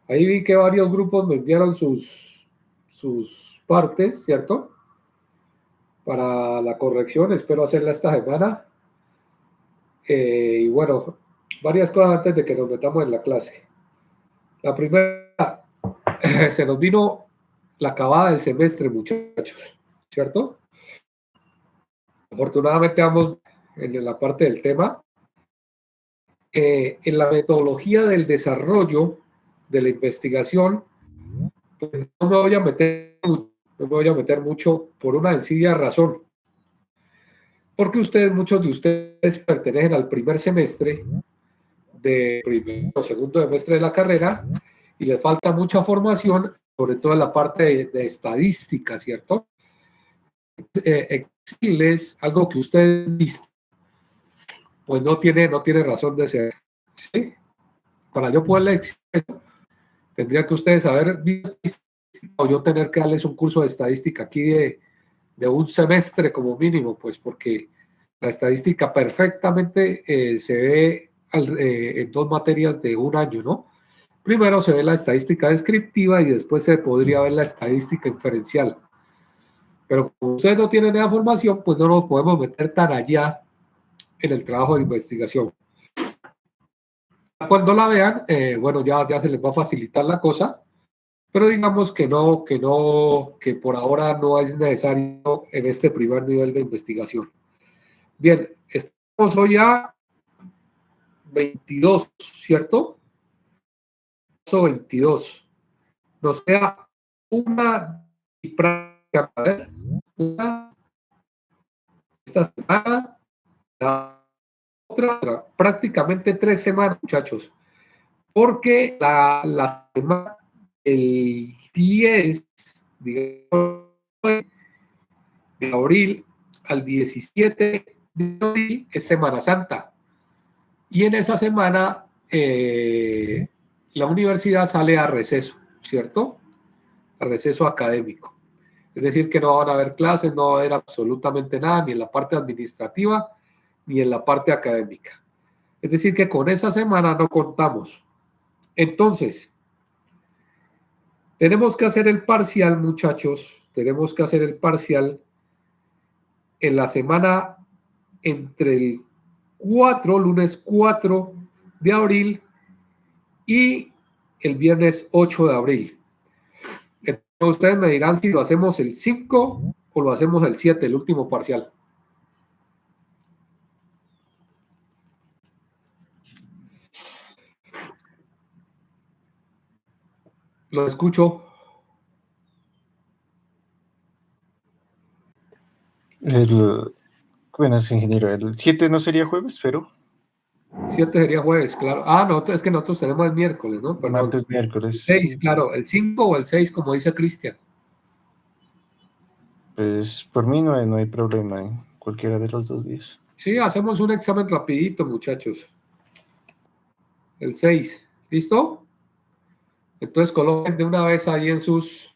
Ahí vi que varios grupos me enviaron sus partes, ¿cierto? Para la corrección, espero hacerla esta semana. Y bueno, varias cosas antes de que nos metamos en la clase. La primera, se nos vino la acabada del semestre, muchachos, ¿cierto? Afortunadamente vamos en la parte del tema. En la metodología del desarrollo de la investigación, pues no me voy a meter mucho por una sencilla razón. Porque muchos de ustedes pertenecen al primer semestre de primero o segundo semestre de la carrera y les falta mucha formación, sobre todo en la parte de estadística, ¿cierto? Exigirles algo que ustedes visto, pues no tiene razón de ser, ¿sí? Para yo poderle exigir, tendría que ustedes haber visto o yo tener que darles un curso de estadística aquí de un semestre como mínimo, pues porque la estadística perfectamente se ve en dos materias de un año, ¿no? Primero se ve la estadística descriptiva y después se podría ver la estadística inferencial. Pero como ustedes no tienen esa formación, pues no nos podemos meter tan allá en el trabajo de investigación. Cuando la vean, bueno, ya se les va a facilitar la cosa, pero digamos que que por ahora no es necesario en este primer nivel de investigación. Bien, estamos hoy a 22, ¿cierto? 22. Nos queda una y práctica, una esta semana, la otra, prácticamente 3 semanas, muchachos, porque la semana, el 10 digamos, de abril al 17 de abril es Semana Santa. Y en esa semana la universidad sale a receso, ¿cierto? A receso académico. Es decir, que no van a haber clases, no va a haber absolutamente nada, ni en la parte administrativa, ni en la parte académica. Es decir, que con esa semana no contamos. Entonces, tenemos que hacer el parcial, muchachos. Tenemos que hacer el parcial en la semana entre el lunes 4 de abril y el viernes 8 de abril. Entonces, ustedes me dirán si lo hacemos el 5 o lo hacemos el 7, el último parcial. Lo escucho. Bueno, es ingeniero. El 7 no sería jueves, pero 7 sería jueves, claro. Ah, no, es que nosotros tenemos el miércoles, ¿no? Perdón. martes, El miércoles. 6, claro. El 5 o el 6, como dice Cristian. Pues por mí no hay problema en cualquiera de los 2 días. Sí, hacemos un examen rapidito, muchachos. El 6. ¿Listo? Entonces coloquen de una vez ahí en sus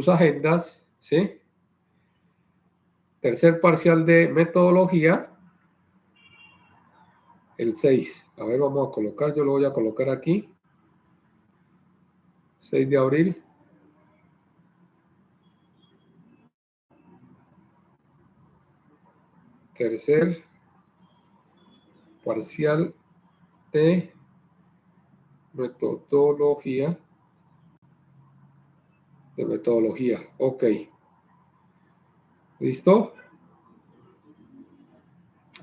agendas, ¿sí? Tercer parcial de metodología, el 6. A ver, vamos a colocar, yo lo voy a colocar aquí. 6 de abril. Tercer parcial de metodología. Ok. ¿Listo?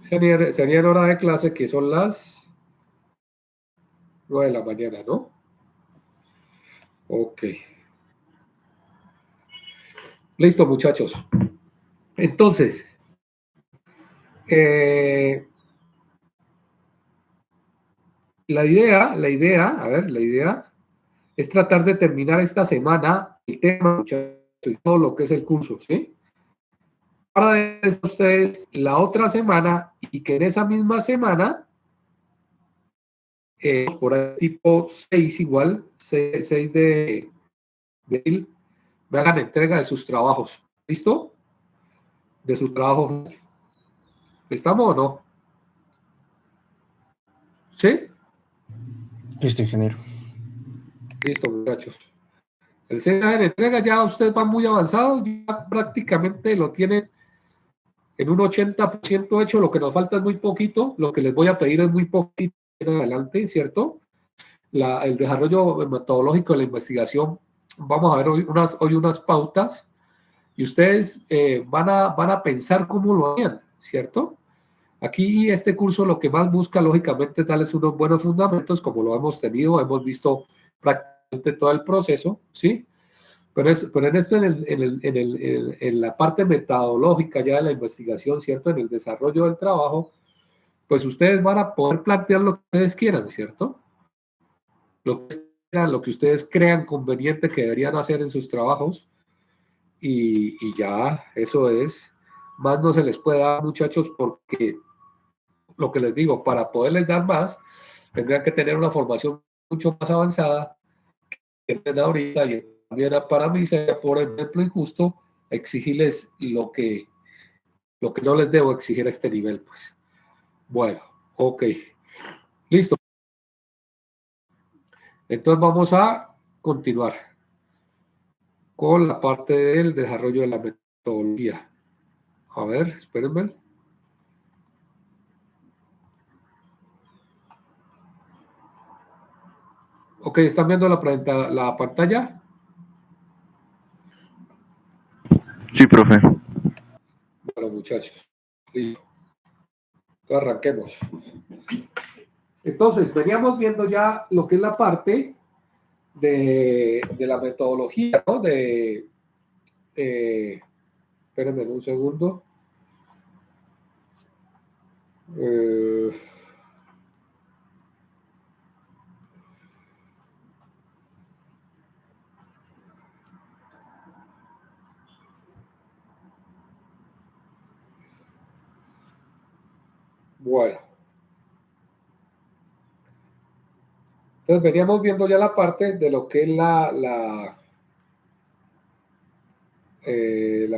Sería en hora de clase, que son las 9 de la mañana, ¿no? Ok. Listo, muchachos. Entonces, la idea es tratar de terminar esta semana el tema, muchachos, y todo lo que es el curso, ¿sí? Para ustedes la otra semana y que en esa misma semana, por ahí tipo 6 igual, 6 de abril, me hagan entrega de sus trabajos. ¿Listo? De su trabajo. ¿Estamos o no? ¿Sí? Listo, ingeniero. Listo, muchachos. El CNA de entrega ya ustedes van muy avanzados, ya prácticamente lo tienen en un 80% hecho, lo que nos falta es muy poquito, lo que les voy a pedir es muy poquito en adelante, ¿cierto? El desarrollo metodológico de la investigación, vamos a ver hoy unas pautas y ustedes van a pensar cómo lo harían, ¿cierto? Aquí este curso lo que más busca, lógicamente, es darles unos buenos fundamentos, como lo hemos tenido, hemos visto prácticamente todo el proceso, ¿sí? Pero en esto, en la parte metodológica ya de la investigación, ¿cierto? En el desarrollo del trabajo, pues ustedes van a poder plantear lo que ustedes quieran, ¿cierto? Lo que ustedes crean conveniente que deberían hacer en sus trabajos y ya, eso es. Más no se les puede dar, muchachos, porque lo que les digo, para poderles dar más, tendrían que tener una formación mucho más avanzada que tienen ahorita y también para mí sería, por ejemplo, injusto exigirles lo que no les debo exigir a este nivel, pues. Bueno, ok, listo. Entonces vamos a continuar con la parte del desarrollo de la metodología. A ver, espérenme. Ok, ¿están viendo la pantalla? Sí, profe. Bueno, muchachos, listo. Arranquemos. Entonces, veníamos viendo ya lo que es la parte de la metodología, ¿no? Espérenme un segundo. Eh, bueno. Entonces, veníamos viendo ya la parte de lo que es la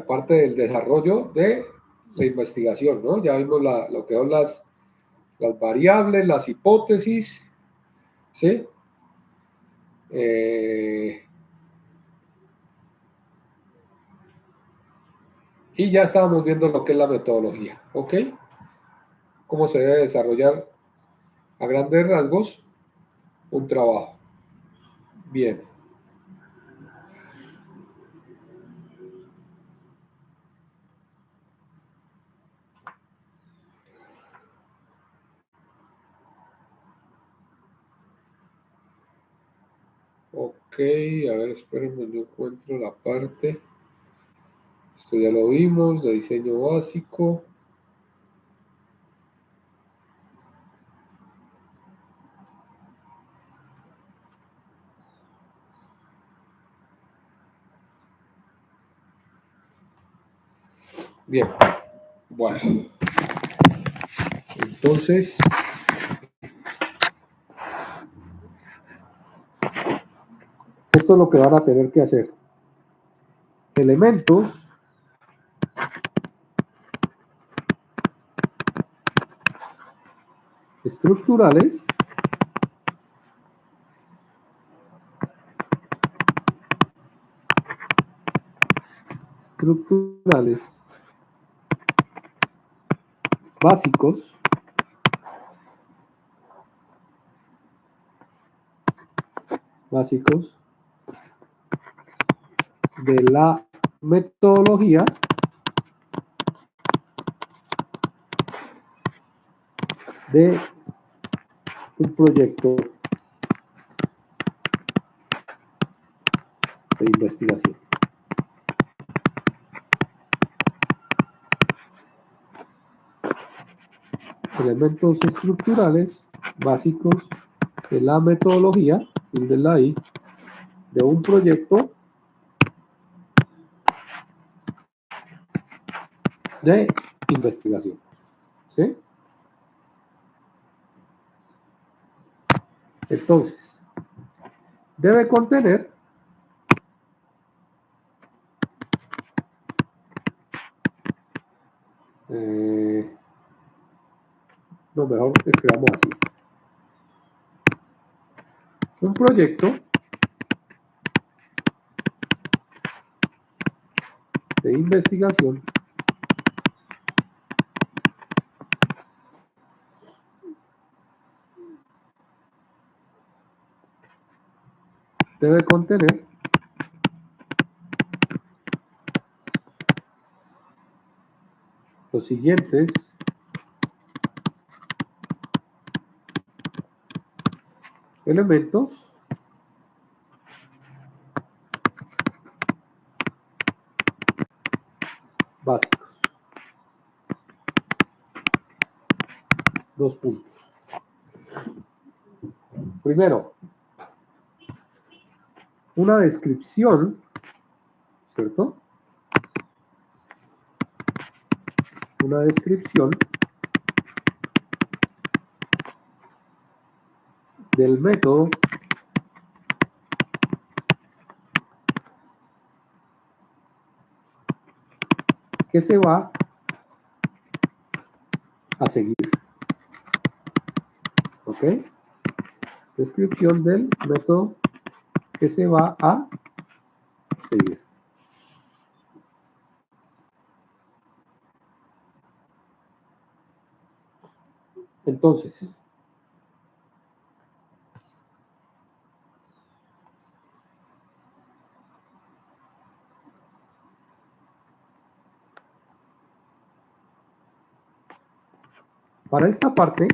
parte del desarrollo de la investigación, ¿no? Ya vimos lo que son las variables, las hipótesis, ¿sí? Y ya estábamos viendo lo que es la metodología, ¿ok? Cómo se debe desarrollar a grandes rasgos un trabajo. Bien. Ok, a ver, espérenme, no encuentro la parte. Esto ya lo vimos, de diseño básico. Bien, bueno. Entonces, esto es lo que van a tener que hacer. Elementos estructurales básicos de la metodología de un proyecto de investigación. Elementos estructurales básicos de la metodología y de la I de un proyecto de investigación. ¿Sí? Entonces, debe contener lo mejor escribamos así. Un proyecto de investigación debe contener los siguientes elementos básicos. 2 puntos. Primero, una descripción, ¿cierto? Una descripción del método que se va a seguir. ¿Ok? Descripción del método que se va a seguir. Entonces, para esta parte,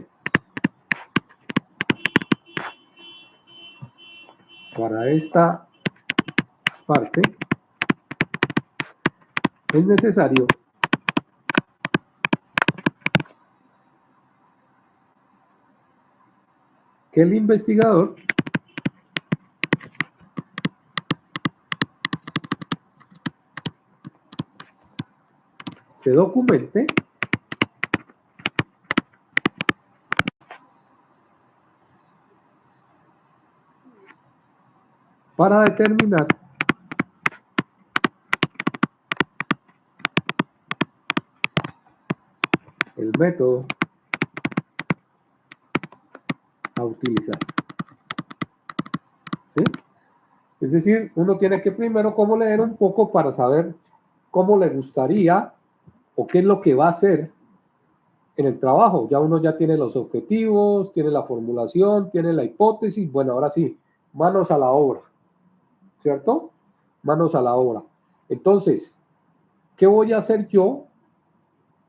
es necesario que el investigador se documente para determinar el método a utilizar. ¿Sí? Es decir, uno tiene que primero como leer un poco para saber cómo le gustaría o qué es lo que va a hacer en el trabajo. Ya uno ya tiene los objetivos, tiene la formulación, tiene la hipótesis. Bueno, ahora sí, manos a la obra, ¿cierto? Manos a la obra. Entonces, ¿qué voy a hacer yo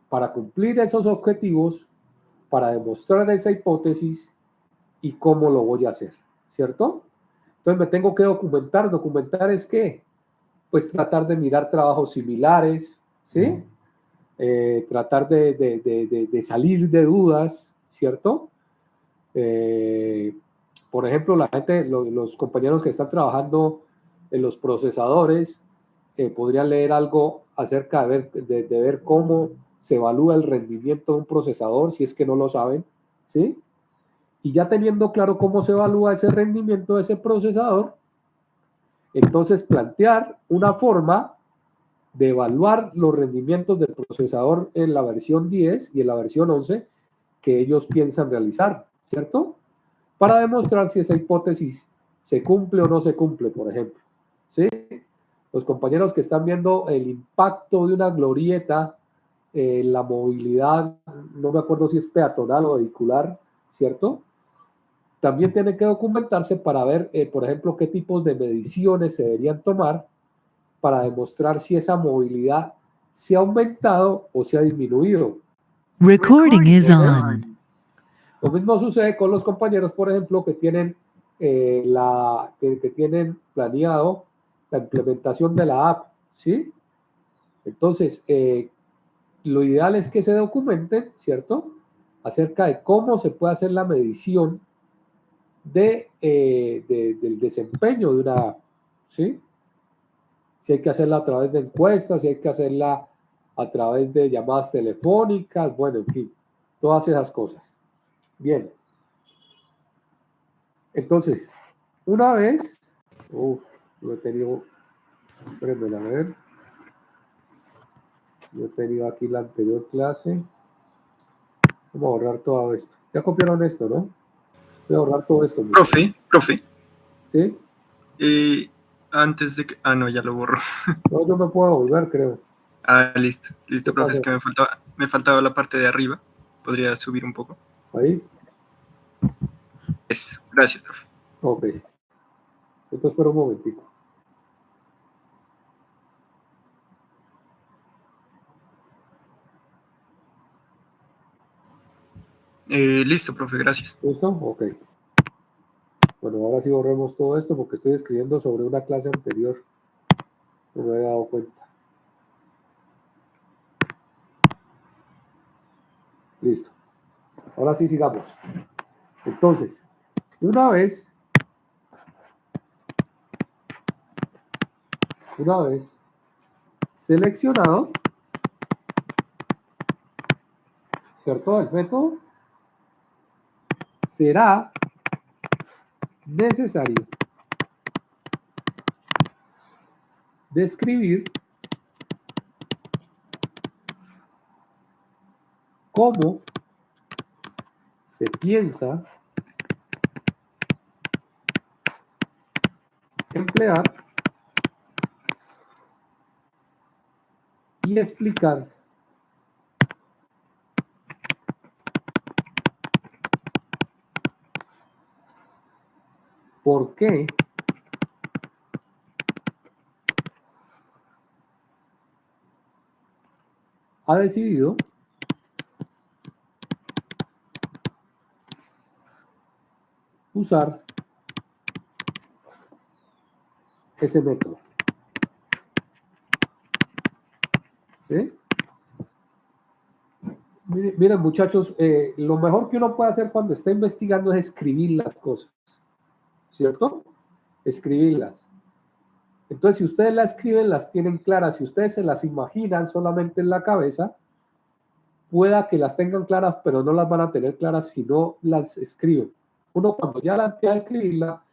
para cumplir esos objetivos, para demostrar esa hipótesis y cómo lo voy a hacer? ¿Cierto? Entonces me tengo que documentar. ¿Documentar es qué? Pues tratar de mirar trabajos similares, ¿sí? Tratar de salir de dudas, ¿cierto? Por ejemplo, la gente, los compañeros que están trabajando en los procesadores podrían leer algo acerca de ver cómo se evalúa el rendimiento de un procesador, si es que no lo saben, ¿sí? Y ya teniendo claro cómo se evalúa ese rendimiento de ese procesador, entonces plantear una forma de evaluar los rendimientos del procesador en la versión 10 y en la versión 11 que ellos piensan realizar, ¿cierto? Para demostrar si esa hipótesis se cumple o no se cumple, por ejemplo, ¿sí? Los compañeros que están viendo el impacto de una glorieta en la movilidad, no me acuerdo si es peatonal o vehicular, ¿cierto? También tienen que documentarse para ver, por ejemplo, qué tipos de mediciones se deberían tomar para demostrar si esa movilidad se ha aumentado o se ha disminuido. Recording is on. Lo mismo sucede con los compañeros, por ejemplo, que tienen, que tienen planeado la implementación de la app, ¿sí? Entonces, lo ideal es que se documenten, ¿cierto? Acerca de cómo se puede hacer la medición del desempeño de una app, ¿sí? Si hay que hacerla a través de encuestas, si hay que hacerla a través de llamadas telefónicas, bueno, en fin, todas esas cosas. Bien. Entonces, una vez, lo he tenido, espérenme a ver, yo he tenido aquí la anterior clase. Vamos a borrar todo esto. Ya copiaron esto, ¿no? Voy a borrar todo esto. Profe. ¿Sí? Antes de que... no, ya lo borro. No, yo me puedo volver, creo. Ah, listo, listo, profe, es Vale. que me faltaba la parte de arriba. ¿Podría subir un poco? Ahí, Eso, gracias, profe. ok. Entonces, espera un momentico. Listo, profe, gracias. ¿Listo? Ok. Bueno, ahora sí borremos todo esto porque estoy escribiendo sobre una clase anterior. No me había dado cuenta. Listo. Ahora sí sigamos. Entonces, una vez seleccionado, ¿cierto? El método, será necesario describir cómo se piensa emplear y explicar por qué ha decidido usar ese método. ¿Sí? Miren, muchachos, lo mejor que uno puede hacer cuando está investigando es escribir las cosas, ¿cierto? Escribirlas. Entonces, si ustedes las escriben, las tienen claras. Si ustedes se las imaginan solamente en la cabeza, pueda que las tengan claras, pero no las van a tener claras si no las escriben. Uno cuando ya la empieza a escribirla,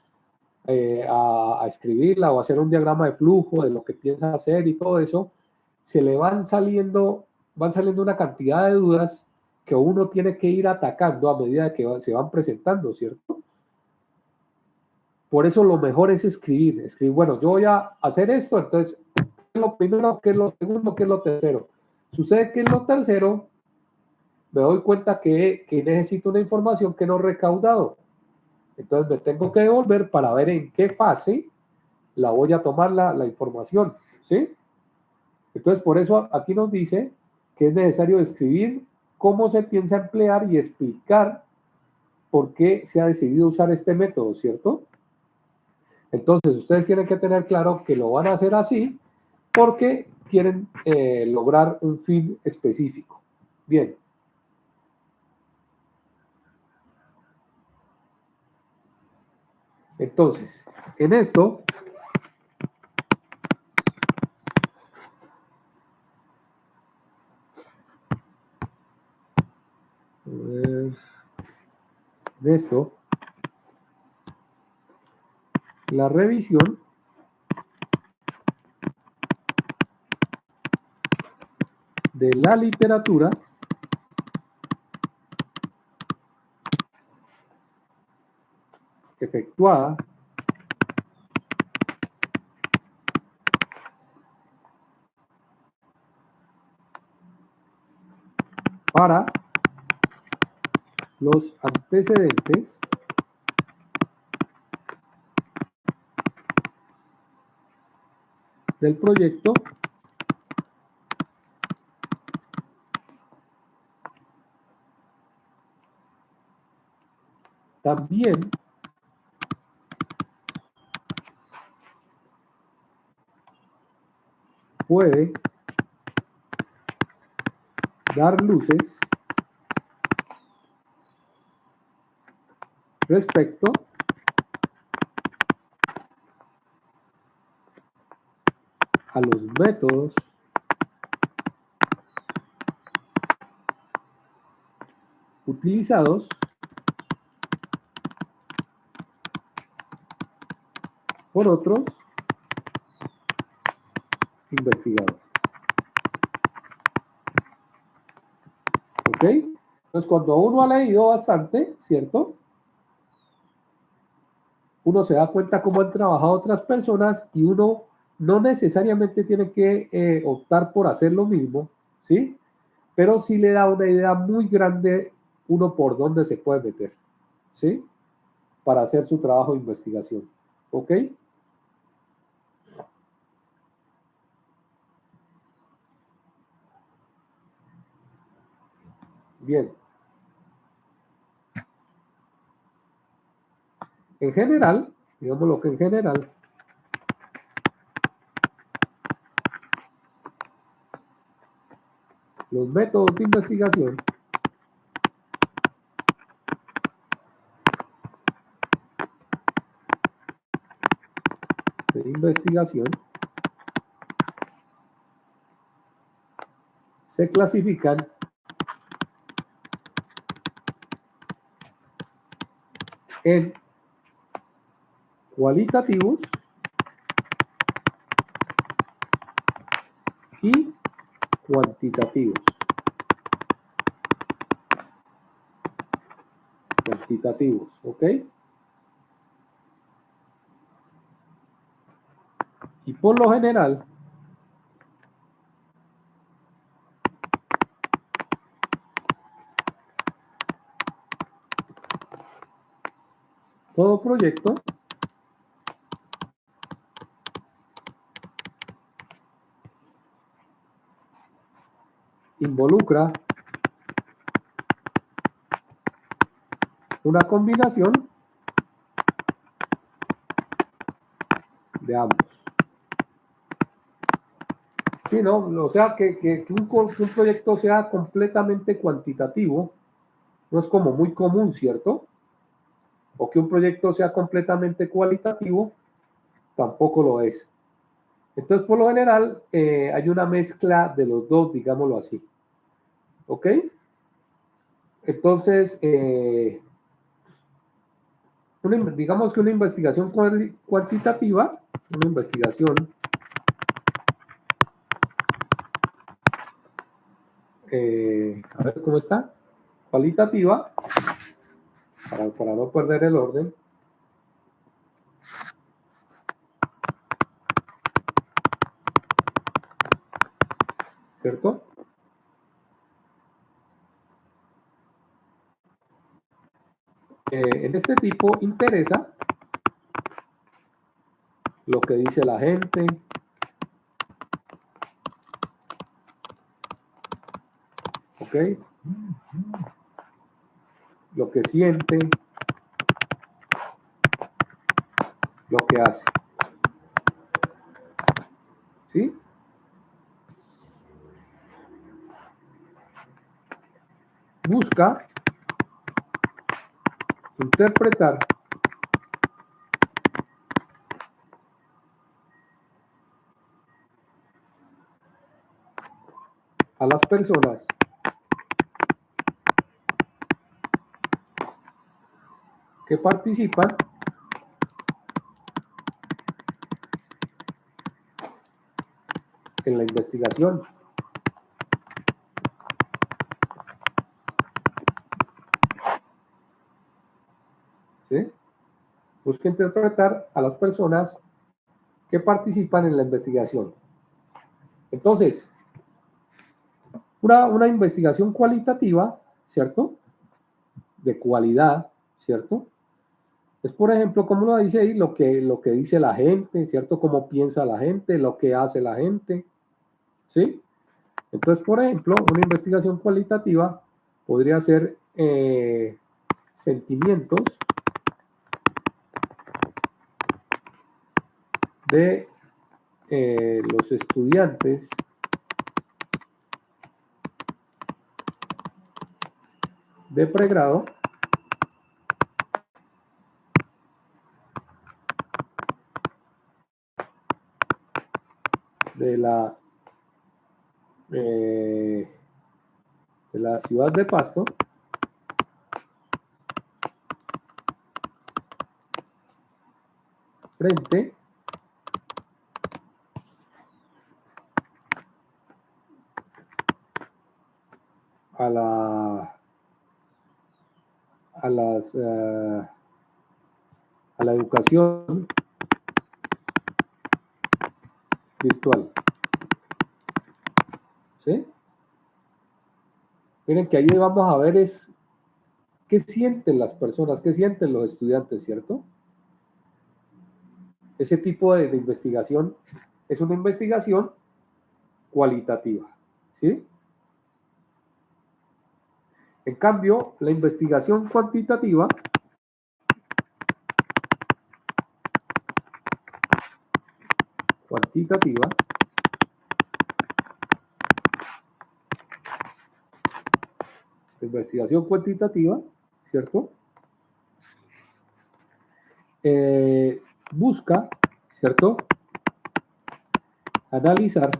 a escribirla o hacer un diagrama de flujo de lo que piensa hacer y todo eso, se le van saliendo una cantidad de dudas que uno tiene que ir atacando a medida que se van presentando, ¿cierto? Por eso lo mejor es escribir, bueno, yo voy a hacer esto, entonces, ¿qué es lo primero, qué es lo segundo, qué es lo tercero? Sucede que en lo tercero me doy cuenta que necesito una información que no he recaudado. Entonces me tengo que devolver para ver en qué fase la voy a tomar la información, ¿sí? Entonces, por eso aquí nos dice que es necesario escribir cómo se piensa emplear y explicar por qué se ha decidido usar este método, ¿cierto? Entonces, ustedes tienen que tener claro que lo van a hacer así porque quieren lograr un fin específico. Bien. Entonces, en esto, la revisión de la literatura efectuada para los antecedentes del proyecto también puede dar luces respecto a los métodos utilizados por otros investigadores. ¿Ok? Entonces, cuando uno ha leído bastante, ¿cierto? Uno se da cuenta cómo han trabajado otras personas y uno no necesariamente tiene que optar por hacer lo mismo, ¿sí? Pero sí le da una idea muy grande uno por dónde se puede meter, ¿sí? Para hacer su trabajo de investigación, ¿ok? Bien. En general, digamos lo que en general, los métodos de investigación se clasifican en cualitativos y cuantitativos. ¿Ok? Y por lo general, todo proyecto involucra una combinación de ambos. Sí, ¿no? O sea, que un proyecto sea completamente cuantitativo no es como muy común, ¿cierto? O que un proyecto sea completamente cualitativo tampoco lo es. Entonces, por lo general, hay una mezcla de los dos, digámoslo así. ¿Ok? Entonces, digamos que una investigación cuantitativa, una investigación a ver cómo está, cualitativa, para no perder el orden, ¿cierto? En este tipo interesa lo que dice la gente, ¿ok? Lo que siente, lo que hace, ¿sí? Busca interpretar a las personas que participan en la investigación. ¿Sí? Busca interpretar a las personas que participan en la investigación. Entonces, una investigación cualitativa, ¿cierto? De cualidad, ¿cierto? Es, por ejemplo, como lo dice ahí, lo que dice la gente, ¿cierto? Cómo piensa la gente, lo que hace la gente, ¿sí? Entonces, por ejemplo, una investigación cualitativa podría ser sentimientos de los estudiantes de pregrado de la ciudad de Pasto frente a la educación virtual. ¿Sí? Miren que ahí vamos a ver es qué sienten las personas, qué sienten los estudiantes, ¿cierto? Ese tipo de investigación es una investigación cualitativa, ¿sí? En cambio, la investigación cuantitativa investigación cuantitativa, ¿cierto? Busca, ¿cierto? Analizar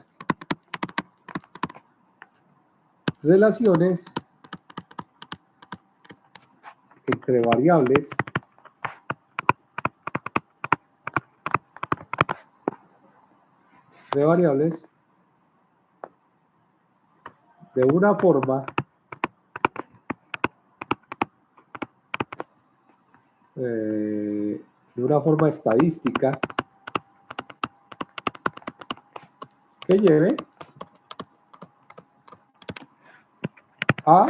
relaciones entre variables de una forma estadística que lleve a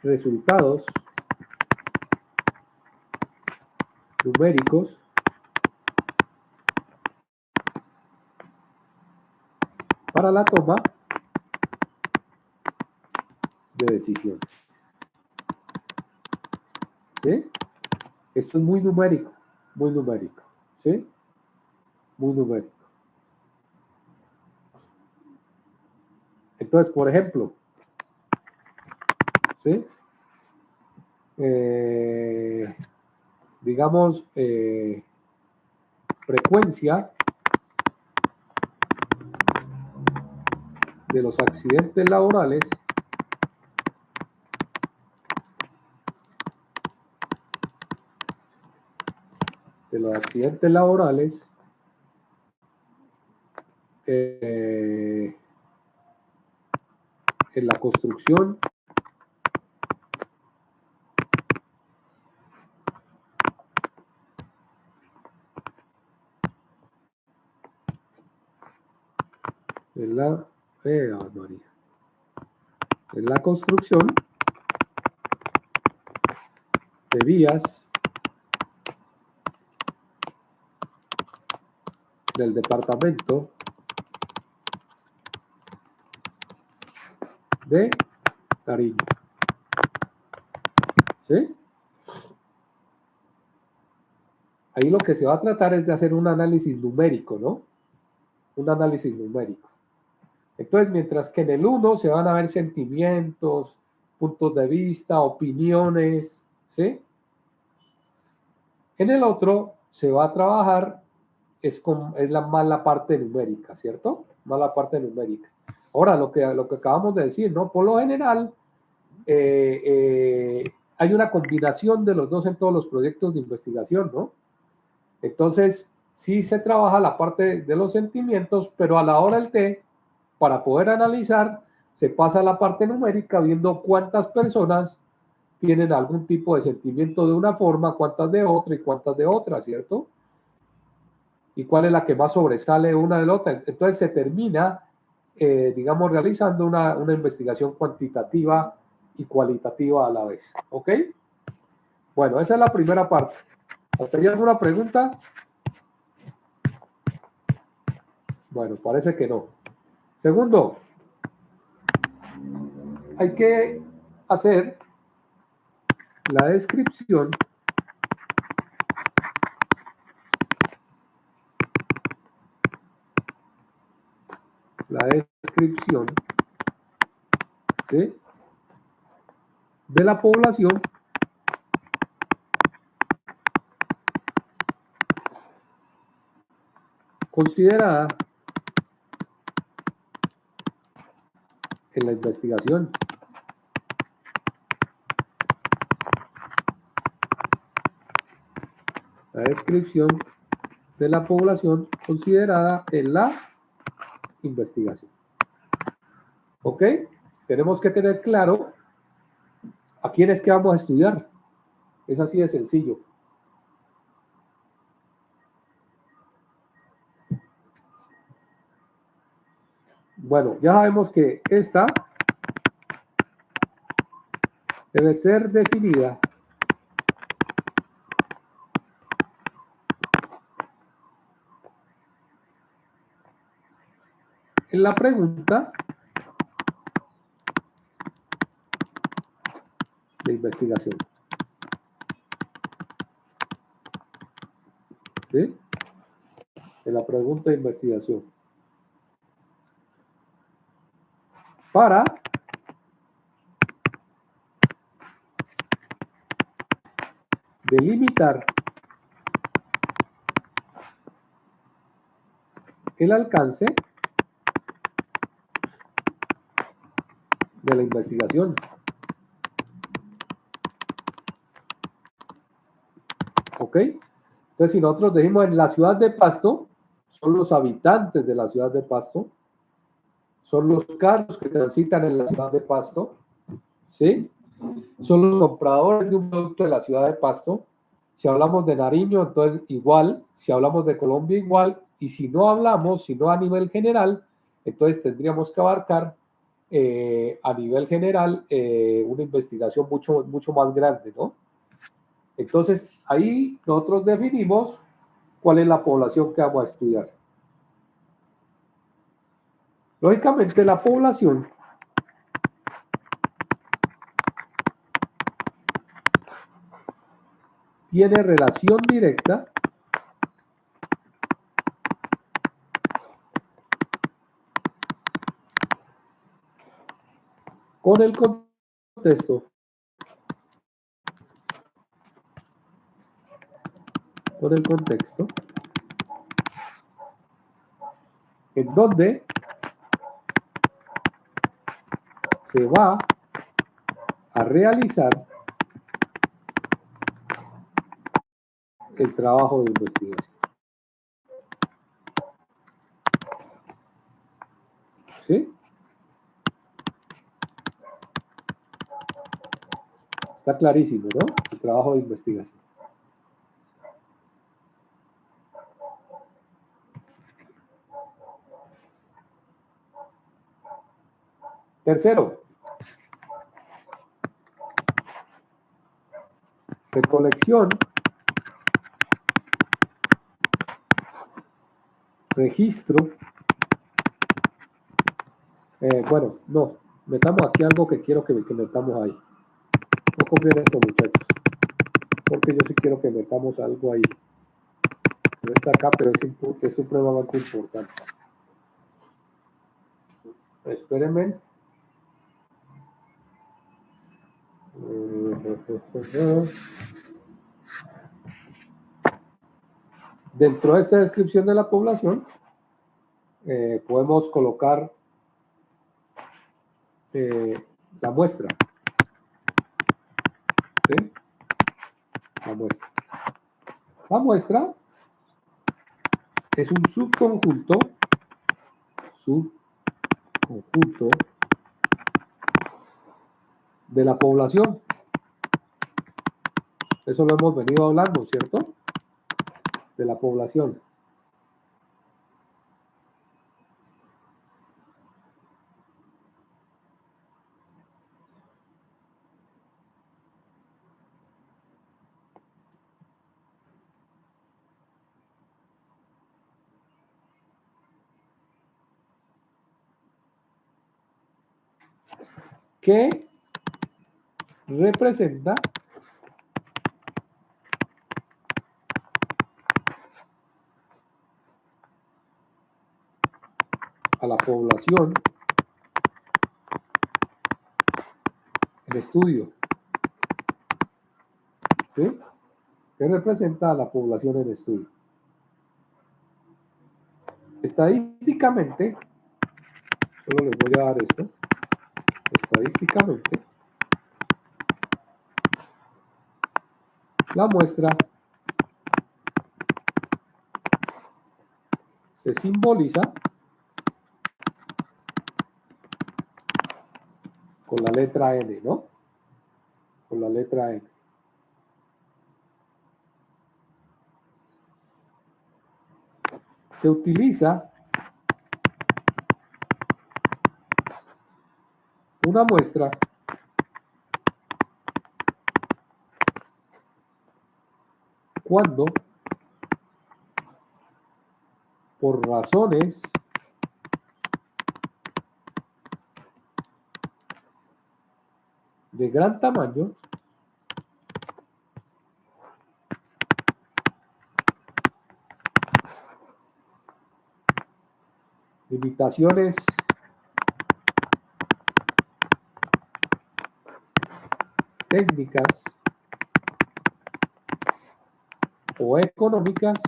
resultados numéricos para la toma de decisiones. ¿Sí? Esto es muy numérico, ¿sí? Muy numérico. Entonces, por ejemplo, ¿sí? Digamos, frecuencia de los accidentes laborales en la construcción en la construcción de vías del departamento de Nariño. ¿Sí? Ahí lo que se va a tratar es de hacer un análisis numérico, ¿no? Un análisis numérico. Entonces, mientras que en el 1 se van a ver sentimientos, puntos de vista, opiniones, ¿sí? En el otro se va a trabajar, más la parte numérica, ¿cierto? Más la parte numérica. Ahora, lo que acabamos de decir, ¿no? Por lo general, hay una combinación de los dos en todos los proyectos de investigación, ¿no? Entonces, sí se trabaja la parte de los sentimientos, pero a la hora del té, para poder analizar, se pasa a la parte numérica viendo cuántas personas tienen algún tipo de sentimiento de una forma, cuántas de otra y cuántas de otra, ¿cierto? Y cuál es la que más sobresale una de la otra. Entonces se termina, digamos, realizando una investigación cuantitativa y cualitativa a la vez, ¿ok? Bueno, esa es la primera parte. ¿Hasta ahí alguna pregunta? Bueno, parece que no. Segundo, hay que hacer la descripción ¿sí? De la población considerada en la investigación. La descripción de la población considerada en la investigación. ¿Ok? Tenemos que tener claro a quién es que vamos a estudiar. Es así de sencillo. Bueno, ya sabemos que esta debe ser definida en la pregunta de investigación. ¿Sí? En la pregunta de investigación. Para delimitar el alcance de la investigación. ¿Ok? Entonces, si nosotros decimos en la ciudad de Pasto, son los habitantes de la ciudad de Pasto, son los carros que transitan en la ciudad de Pasto, ¿sí? Son los compradores de un producto de la ciudad de Pasto. Si hablamos de Nariño, entonces igual. Si hablamos de Colombia, igual. Y si no hablamos, sino a nivel general, entonces tendríamos que abarcar a nivel general una investigación mucho más grande, ¿no? Entonces, ahí nosotros definimos cuál es la población que vamos a estudiar. Lógicamente, la población tiene relación directa con el contexto, en donde se va a realizar el trabajo de investigación. ¿Sí? Está clarísimo, ¿no? El trabajo de investigación. Tercero, recolección, registro. Bueno, no, metamos aquí algo que quiero que metamos ahí. No copien esto, muchachos, porque yo sí quiero que metamos algo ahí. No está acá, pero es supremamente importante. Espérenme. Dentro de esta descripción de la población, podemos colocar la muestra. ¿Sí? La muestra. La muestra es un subconjunto de la población. Eso lo hemos venido hablando, ¿cierto? De la población. Que representa a la población en estudio. ¿Sí? ¿Qué representa a la población en estudio? Estadísticamente, solo les voy a dar esto. Estadísticamente, la muestra se simboliza con la letra N, ¿no? Con la letra N. Se utiliza una muestra cuando, por razones de gran tamaño, limitaciones técnicas o económicas,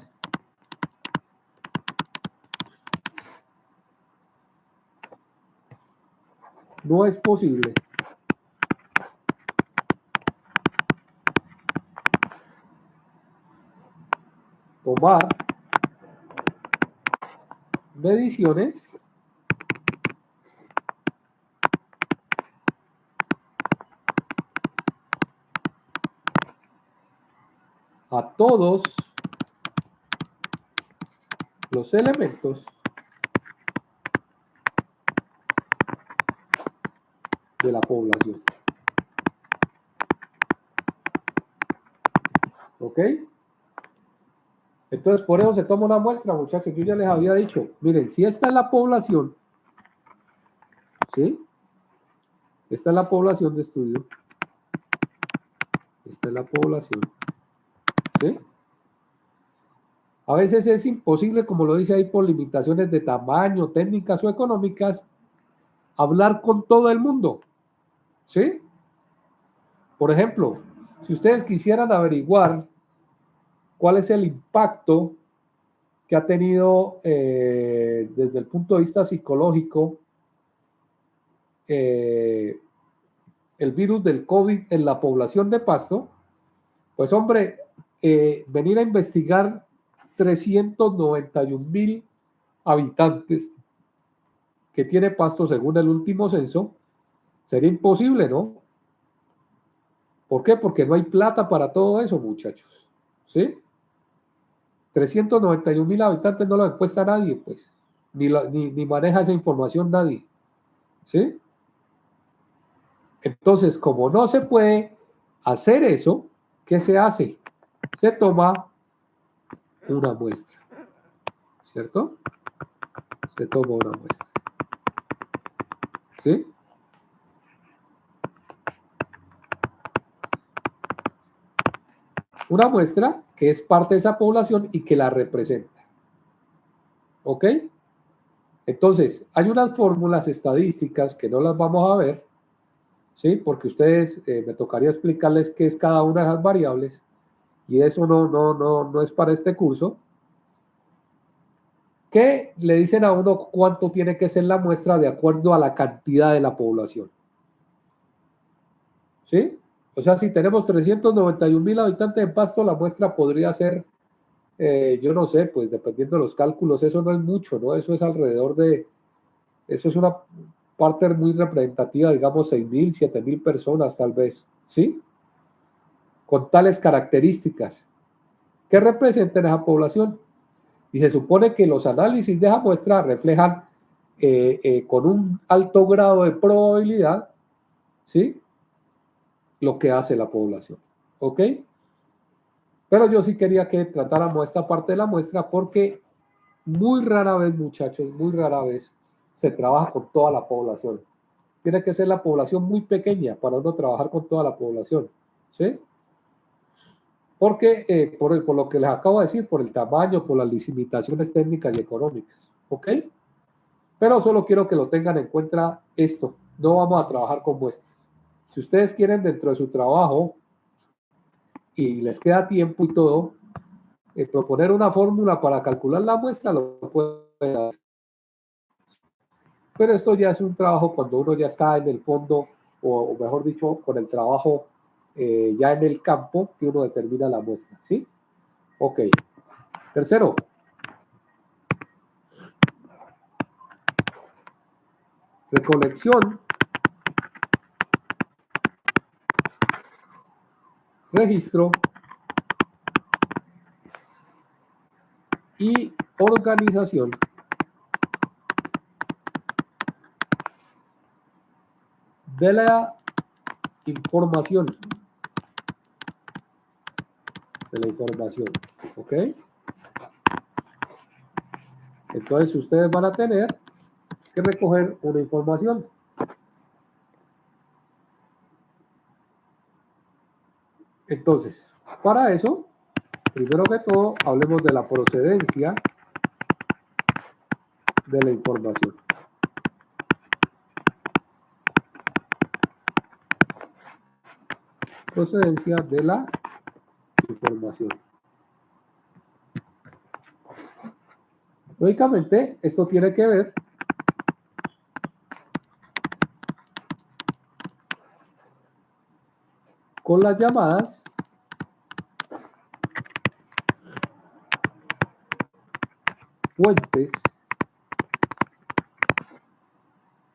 no es posible tomar mediciones a todos los elementos de la población. ¿Ok? Entonces, por eso se toma una muestra, muchachos. Yo ya les había dicho, miren, si esta es la población, ¿sí? Esta es la población de estudio. Esta es la población, ¿sí? A veces es imposible, como lo dice ahí, por limitaciones de tamaño, técnicas o económicas, hablar con todo el mundo, ¿sí? Por ejemplo, si ustedes quisieran averiguar cuál es el impacto que ha tenido desde el punto de vista psicológico el virus del COVID en la población de Pasto, pues hombre, venir a investigar 391,000 habitantes que tiene Pasto según el último censo, sería imposible, ¿no? ¿Por qué? Porque no hay plata para todo eso, muchachos, ¿sí? 391,000 habitantes no lo encuesta nadie, pues, ni maneja esa información nadie, ¿sí? Entonces, como no se puede hacer eso, ¿qué se hace? Se toma una muestra, ¿cierto? Se toma una muestra, ¿sí? Una muestra que es parte de esa población y que la representa, ¿ok? Entonces, hay unas fórmulas estadísticas que no las vamos a ver, ¿sí? Porque ustedes, me tocaría explicarles qué es cada una de esas variables y eso no es para este curso, que le dicen a uno cuánto tiene que ser la muestra de acuerdo a la cantidad de la población, ¿sí? O sea, si tenemos 391,000 habitantes en Pasto, la muestra podría ser, yo no sé, pues dependiendo de los cálculos, eso no es mucho, ¿no? Eso es alrededor de, eso es una parte muy representativa, digamos 6,000, 7,000 personas tal vez, ¿sí? Con tales características que representen esa población. Y se supone que los análisis de esa muestra reflejan con un alto grado de probabilidad, ¿sí? Lo que hace la población, ¿ok? Pero yo sí quería que tratáramos esta parte de la muestra porque muy rara vez, muchachos, muy rara vez se trabaja con toda la población. Tiene que ser la población muy pequeña para uno trabajar con toda la población, ¿sí? Porque por lo que les acabo de decir, por el tamaño, por las limitaciones técnicas y económicas, ¿ok? Pero solo quiero que lo tengan en cuenta esto, no vamos a trabajar con muestras. Si ustedes quieren dentro de su trabajo y les queda tiempo y todo, proponer una fórmula para calcular la muestra, lo pueden hacer. Pero esto ya es un trabajo cuando uno ya está en el fondo, o mejor dicho, con el trabajo ya en el campo, que uno determina la muestra, ¿sí? Ok. Tercero. Recolección, registro y organización de la información. ¿Ok? Entonces ustedes van a tener que recoger una información. Entonces, para eso, primero que todo, hablemos de la procedencia de la información. Procedencia de la información. Lógicamente, esto tiene que ver con las llamadas fuentes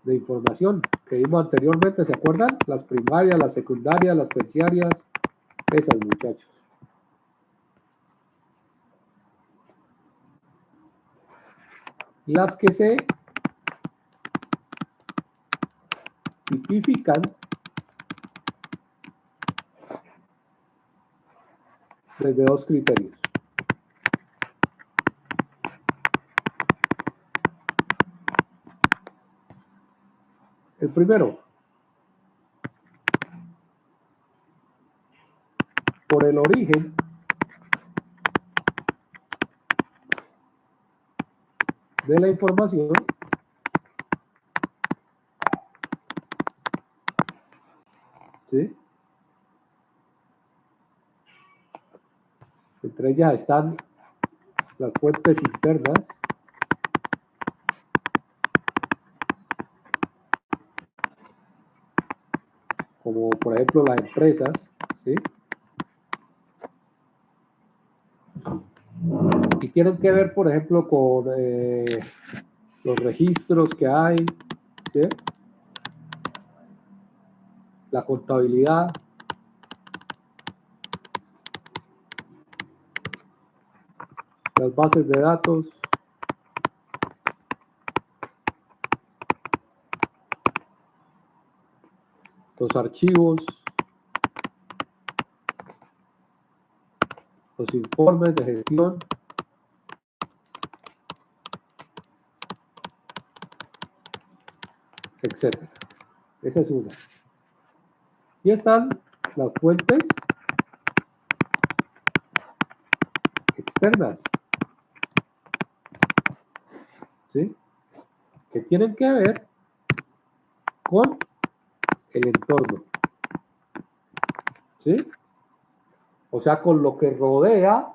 de información que vimos anteriormente, ¿se acuerdan? Las primarias, las secundarias, las terciarias, esas, muchachos. Las que se tipifican desde dos criterios. El primero, por el origen de la información, ¿sí? Entre ellas están las fuentes internas, como por ejemplo las empresas, ¿sí? Y tienen que ver, por ejemplo, con los registros que hay, ¿sí? La contabilidad, las bases de datos, los archivos, los informes de gestión, etcétera. Esa es una. Y están las fuentes externas, ¿sí? Que tienen que ver con el entorno, ¿sí? O sea, con lo que rodea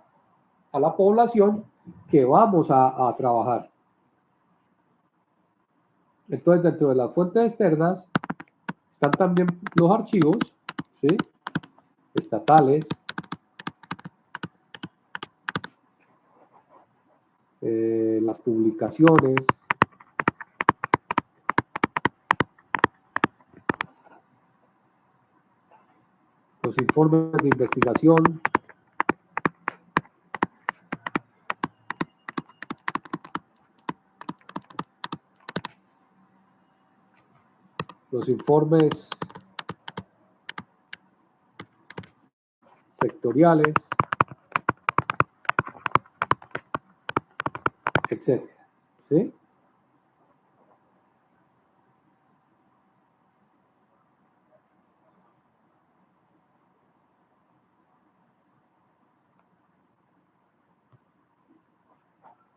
a la población que vamos a trabajar. Entonces, dentro de las fuentes externas están también los archivos, ¿sí? Estatales, las publicaciones, los informes de investigación, los informes sectoriales, etcétera, ¿sí?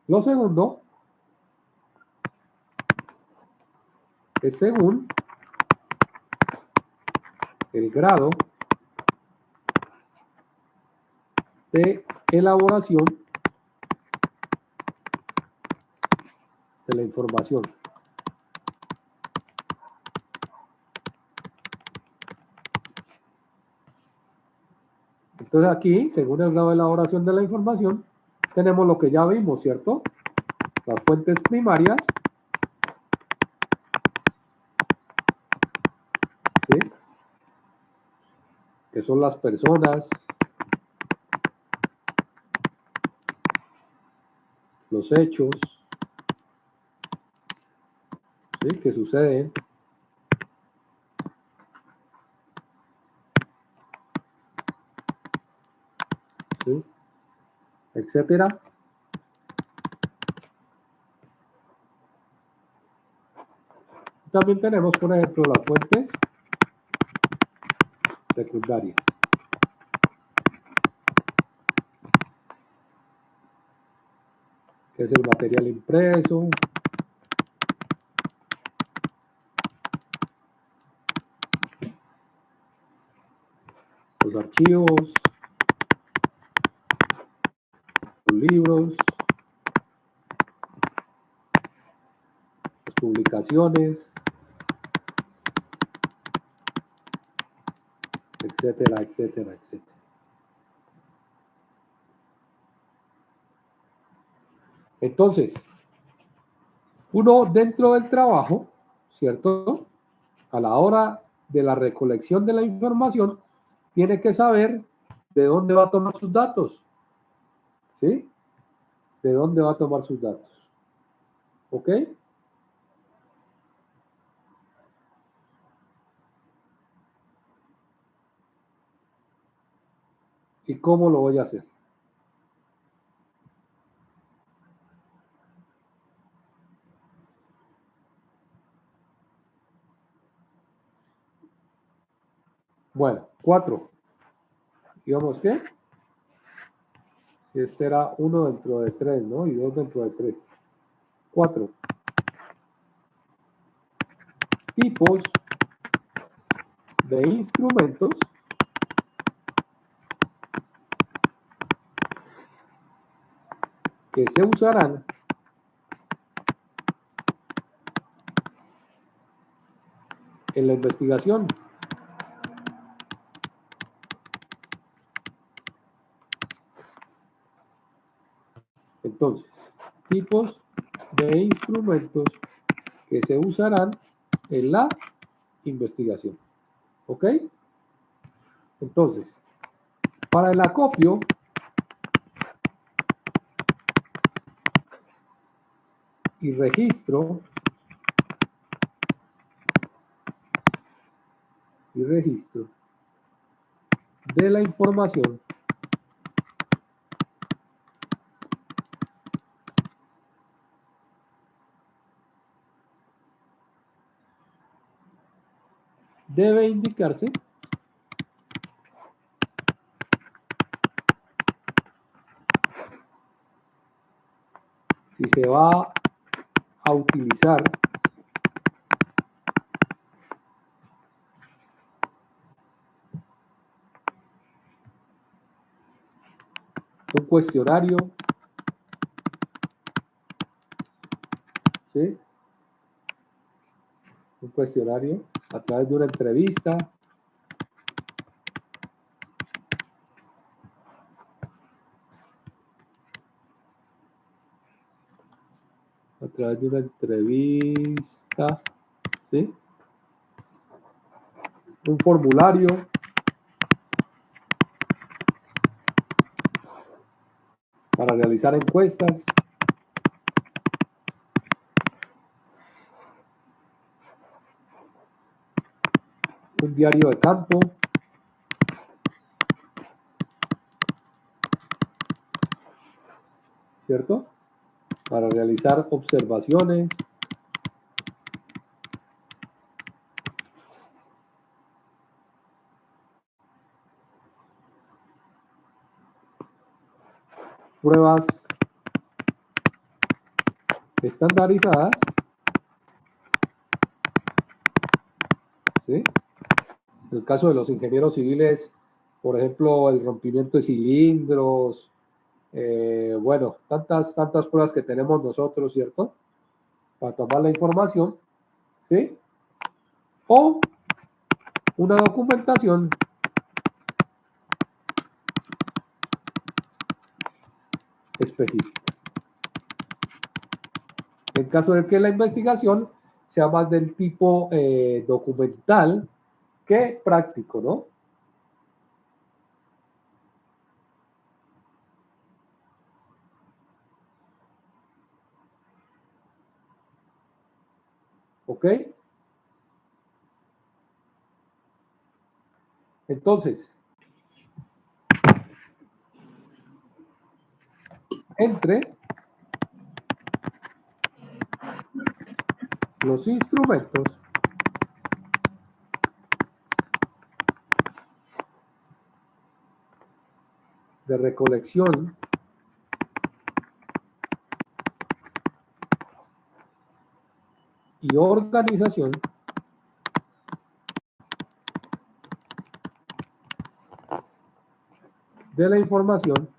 Lo segundo es según el grado de elaboración de la información. Entonces aquí, según el grado de elaboración de la información, tenemos lo que ya vimos, ¿cierto? Las fuentes primarias, ¿sí? Que son las personas, los hechos, ¿sí? Que suceden, etcétera. También tenemos, por ejemplo, las fuentes secundarias. Que es el material impreso, los archivos, los libros, las publicaciones, etcétera, etcétera, etcétera. Entonces, uno dentro del trabajo, ¿cierto? A la hora de la recolección de la información, tiene que saber de dónde va a tomar sus datos, ¿sí? De dónde va a tomar sus datos. ¿Ok? ¿Y cómo lo voy a hacer? Bueno, 4. Digamos que este era 1 dentro de 3, ¿no? Y 2 dentro de 3. 4. Tipos de instrumentos que se usarán en la investigación. Entonces, tipos de instrumentos que se usarán en la investigación. ¿Ok? Entonces, para el acopio, y registro de la información debe indicarse si se va a utilizar un cuestionario, ¿sí? Un cuestionario a través de una entrevista, ¿sí? Un formulario para realizar encuestas, un diario de campo, ¿cierto? Para realizar observaciones, pruebas estandarizadas, ¿sí? En el caso de los ingenieros civiles, por ejemplo, el rompimiento de cilindros, bueno, tantas pruebas que tenemos nosotros, ¿cierto? Para tomar la información, ¿sí? O una documentación específica. En caso de que la investigación sea más del tipo documental que práctico, ¿no? ¿Ok? Entonces, entre los instrumentos de recolección y organización de la información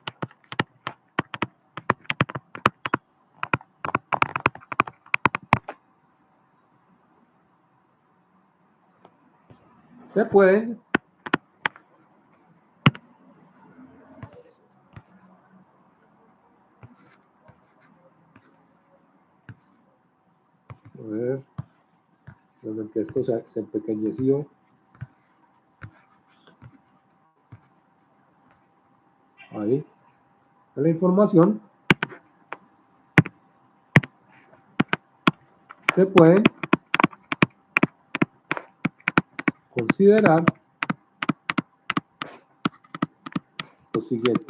se pueden a ver, desde que esto se empequeñeció. Ahí. La información se pueden considerar los siguientes.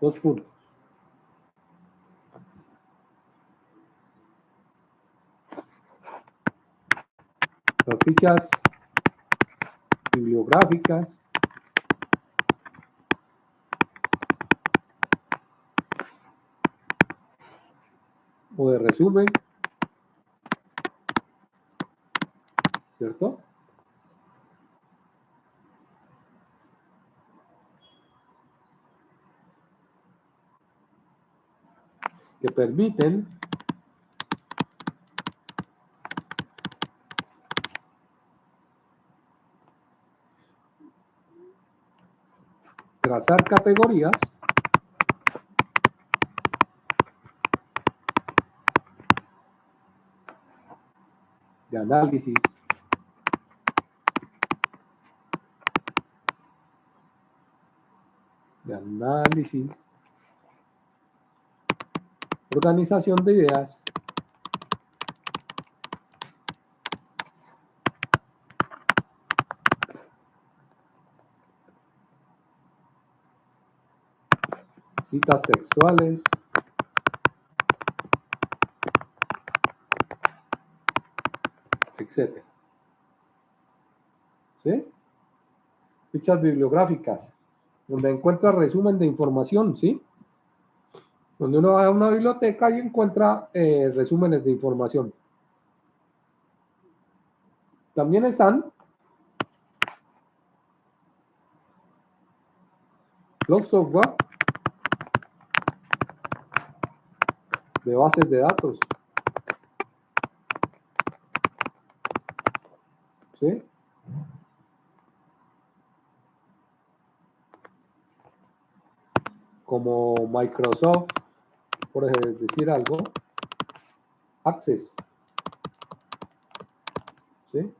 2 puntos. Las fichas bibliográficas o de resumen, ¿cierto? Que permiten trazar categorías de análisis organización de ideas citas textuales, etcétera. ¿Sí? Fichas bibliográficas, donde encuentra resumen de información, ¿sí? Donde uno va a una biblioteca y encuentra resúmenes de información. También están los software de bases de datos. ¿Sí? Como Microsoft, por decir algo, Access. ¿Sí?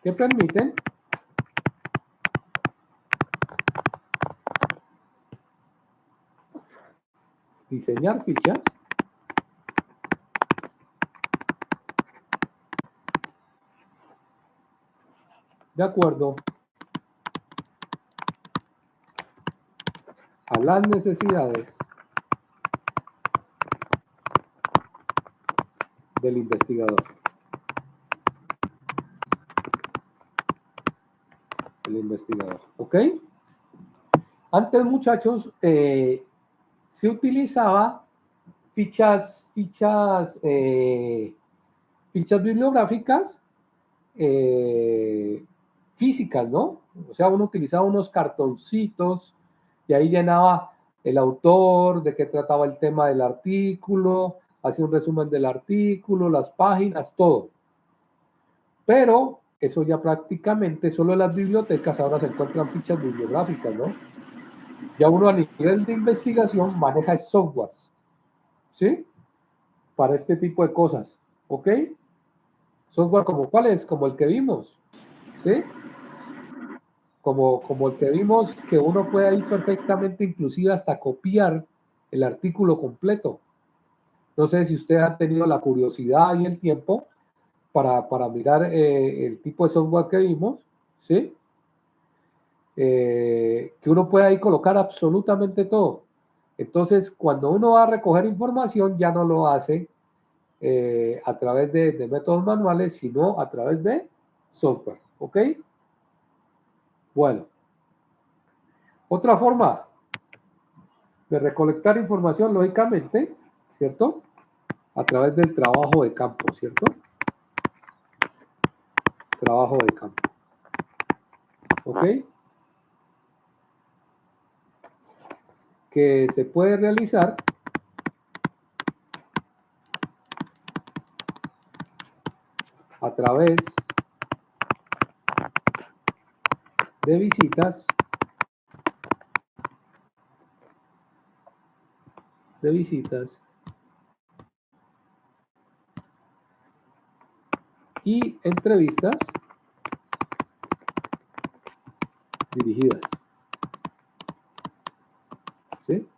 Que permiten diseñar fichas de acuerdo a las necesidades del investigador. ¿Ok? Antes, muchachos, se utilizaba fichas bibliográficas físicas, ¿no? O sea, uno utilizaba unos cartoncitos y ahí llenaba el autor, de qué trataba el tema del artículo, hacía un resumen del artículo, las páginas, todo. Pero eso ya prácticamente solo en las bibliotecas ahora se encuentran fichas bibliográficas, ¿no? Ya uno a nivel de investigación maneja softwares, ¿sí? Para este tipo de cosas, ¿ok? Software como cuáles, como el que vimos, ¿sí? Como el que vimos, que uno puede ir perfectamente, inclusive hasta copiar el artículo completo. No sé si usted ha tenido la curiosidad y el tiempo para mirar el tipo de software que vimos, ¿sí? que uno puede ahí colocar absolutamente todo. Entonces, cuando uno va a recoger información, ya no lo hace a través de métodos manuales, sino a través de software. ¿Ok? Bueno. Otra forma de recolectar información, lógicamente, ¿cierto? A través del trabajo de campo, ¿cierto? Trabajo de campo. ¿Ok? Que se puede realizar a través de visitas y entrevistas dirigidas. ¿Sí?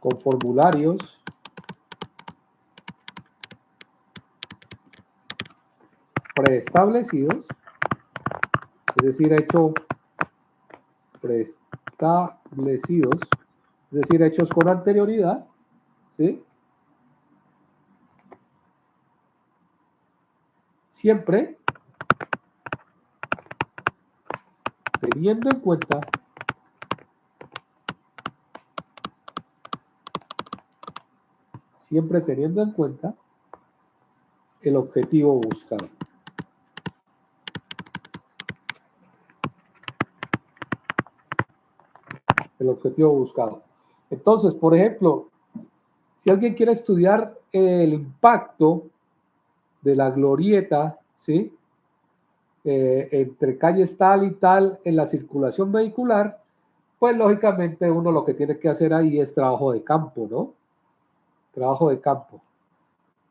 Con formularios preestablecidos, es decir, hechos con anterioridad, ¿sí? Siempre teniendo en cuenta el objetivo buscado. Entonces, por ejemplo, si alguien quiere estudiar el impacto de la glorieta, ¿sí? Entre calles tal y tal en la circulación vehicular, pues lógicamente uno lo que tiene que hacer ahí es trabajo de campo, ¿no? Trabajo de campo.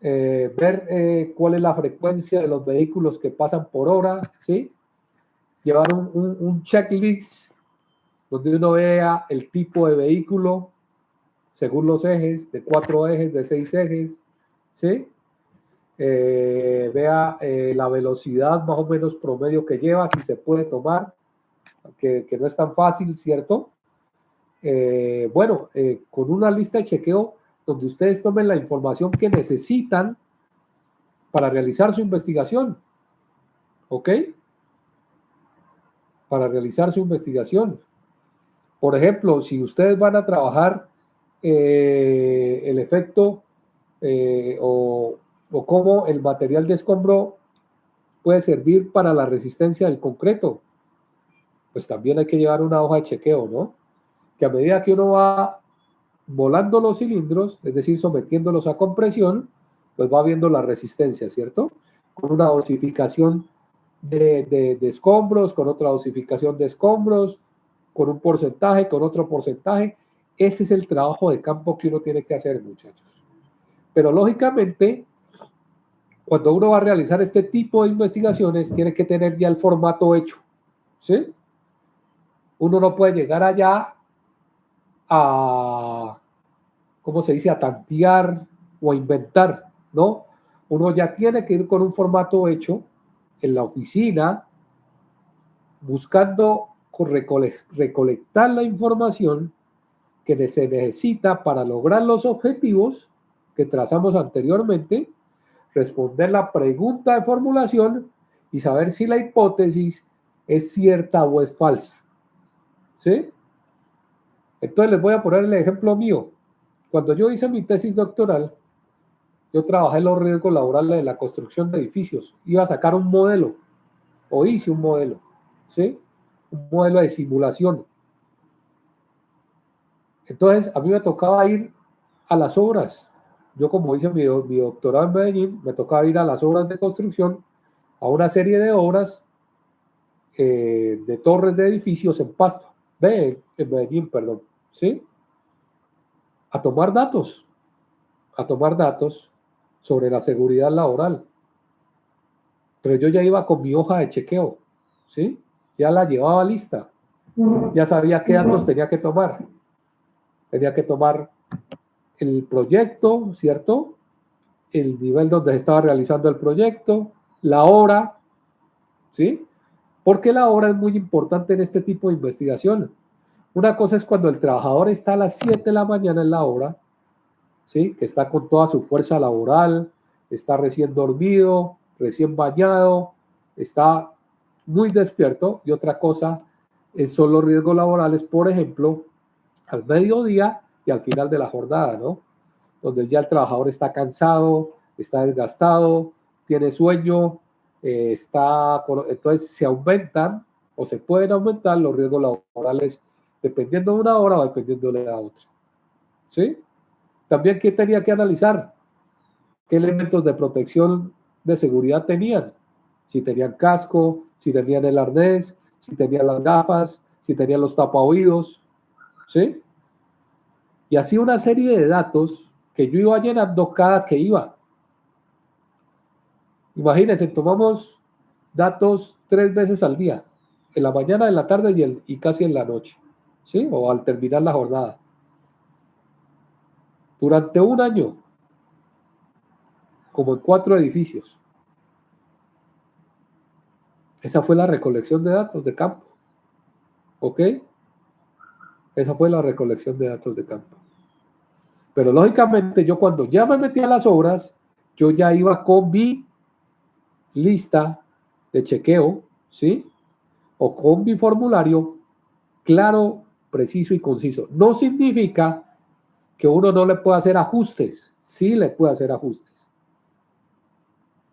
Ver cuál es la frecuencia de los vehículos que pasan por hora, ¿sí? Llevar un checklist donde uno vea el tipo de vehículo según los ejes, de 4 ejes, de 6 ejes, ¿sí? Vea la velocidad más o menos promedio que lleva, si se puede tomar, que no es tan fácil, ¿cierto? Con una lista de chequeo donde ustedes tomen la información que necesitan para realizar su investigación, ¿ok? Para realizar su investigación. Por ejemplo, si ustedes van a trabajar el efecto o cómo el material de escombro puede servir para la resistencia del concreto, pues también hay que llevar una hoja de chequeo, ¿no? Que a medida que uno va volando los cilindros, es decir, sometiéndolos a compresión, pues va viendo la resistencia, ¿cierto? Con una dosificación de escombros, con otra dosificación de escombros, con un porcentaje, con otro porcentaje. Ese es el trabajo de campo que uno tiene que hacer, muchachos. Pero lógicamente, cuando uno va a realizar este tipo de investigaciones, tiene que tener ya el formato hecho, ¿sí? Uno no puede llegar allá a, ¿cómo se dice?, a tantear o a inventar, ¿no? Uno ya tiene que ir con un formato hecho en la oficina, buscando recolectar la información que se necesita para lograr los objetivos que trazamos anteriormente, responder la pregunta de formulación y saber si la hipótesis es cierta o es falsa. ¿Sí? Entonces les voy a poner el ejemplo mío. Cuando yo hice mi tesis doctoral, yo trabajé en los riesgos laborales de la construcción de edificios. Iba a sacar un modelo, o hice un modelo, ¿sí? Un modelo de simulación. Entonces, a mí me tocaba ir a las obras. Yo, como hice mi doctorado en Medellín, me tocaba ir a las obras de construcción, a una serie de obras de torres de edificios en Pasto, en Medellín, perdón, ¿sí? A tomar datos sobre la seguridad laboral. Pero yo ya iba con mi hoja de chequeo, ¿sí? Ya la llevaba lista. Ya sabía qué datos tenía que tomar. Tenía que tomar el proyecto, ¿cierto? El nivel donde se estaba realizando el proyecto, la hora, ¿sí? Porque la hora es muy importante en este tipo de investigación. Una cosa es cuando el trabajador está a las 7 de la mañana en la obra, ¿sí? Que está con toda su fuerza laboral, está recién dormido, recién bañado, está muy despierto. Y otra cosa son los riesgos laborales, por ejemplo, al mediodía y al final de la jornada, ¿no? Donde ya el trabajador está cansado, está desgastado, tiene sueño, entonces se aumentan o se pueden aumentar los riesgos laborales dependiendo de una hora o dependiendo de la otra. ¿Sí? También, ¿qué tenía que analizar? ¿Qué elementos de protección de seguridad tenían? Si tenían casco, si tenían el arnés, si tenían las gafas, si tenían los tapaoídos, ¿sí? Y así una serie de datos que yo iba llenando cada que iba. Imagínense, tomamos datos 3 veces al día, en la mañana, en la tarde y casi en la noche, ¿sí? O al terminar la jornada. Durante un año, como en 4 edificios. Esa fue la recolección de datos de campo. ¿Ok? Esa fue la recolección de datos de campo. Pero lógicamente yo cuando ya me metí a las obras, yo ya iba con mi lista de chequeo, ¿sí? O con mi formulario claro, preciso y conciso. No significa que uno no le pueda hacer ajustes. Sí le puede hacer ajustes.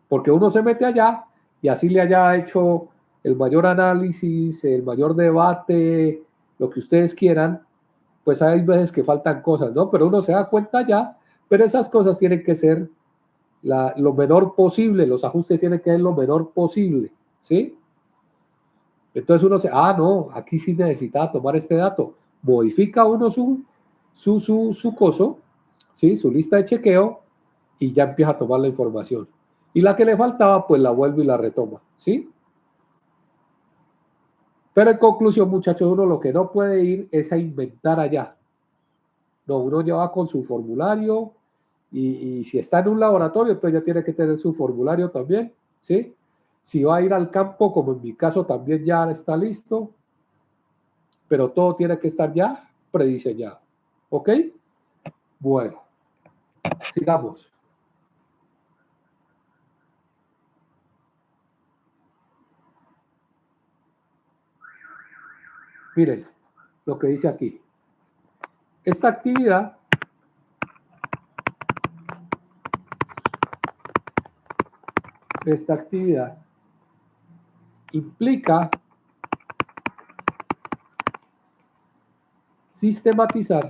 Porque uno se mete allá y así le haya hecho el mayor análisis, el mayor debate, lo que ustedes quieran, pues hay veces que faltan cosas, ¿no? Pero uno se da cuenta ya, pero esas cosas tienen que ser lo menor posible, los ajustes tienen que ser lo menor posible, ¿sí? Entonces uno dice, no, aquí sí necesitaba tomar este dato. Modifica uno su coso, ¿sí? Su lista de chequeo y ya empieza a tomar la información. Y la que le faltaba, pues la vuelve y la retoma, ¿sí? Pero en conclusión, muchachos, uno lo que no puede ir es a inventar allá. No, uno ya va con su formulario y si está en un laboratorio, pues ya tiene que tener su formulario también, ¿sí? Si va a ir al campo, como en mi caso también ya está listo, pero todo tiene que estar ya prediseñado, ¿ok? Bueno, sigamos. Miren lo que dice aquí. Esta actividad implica sistematizar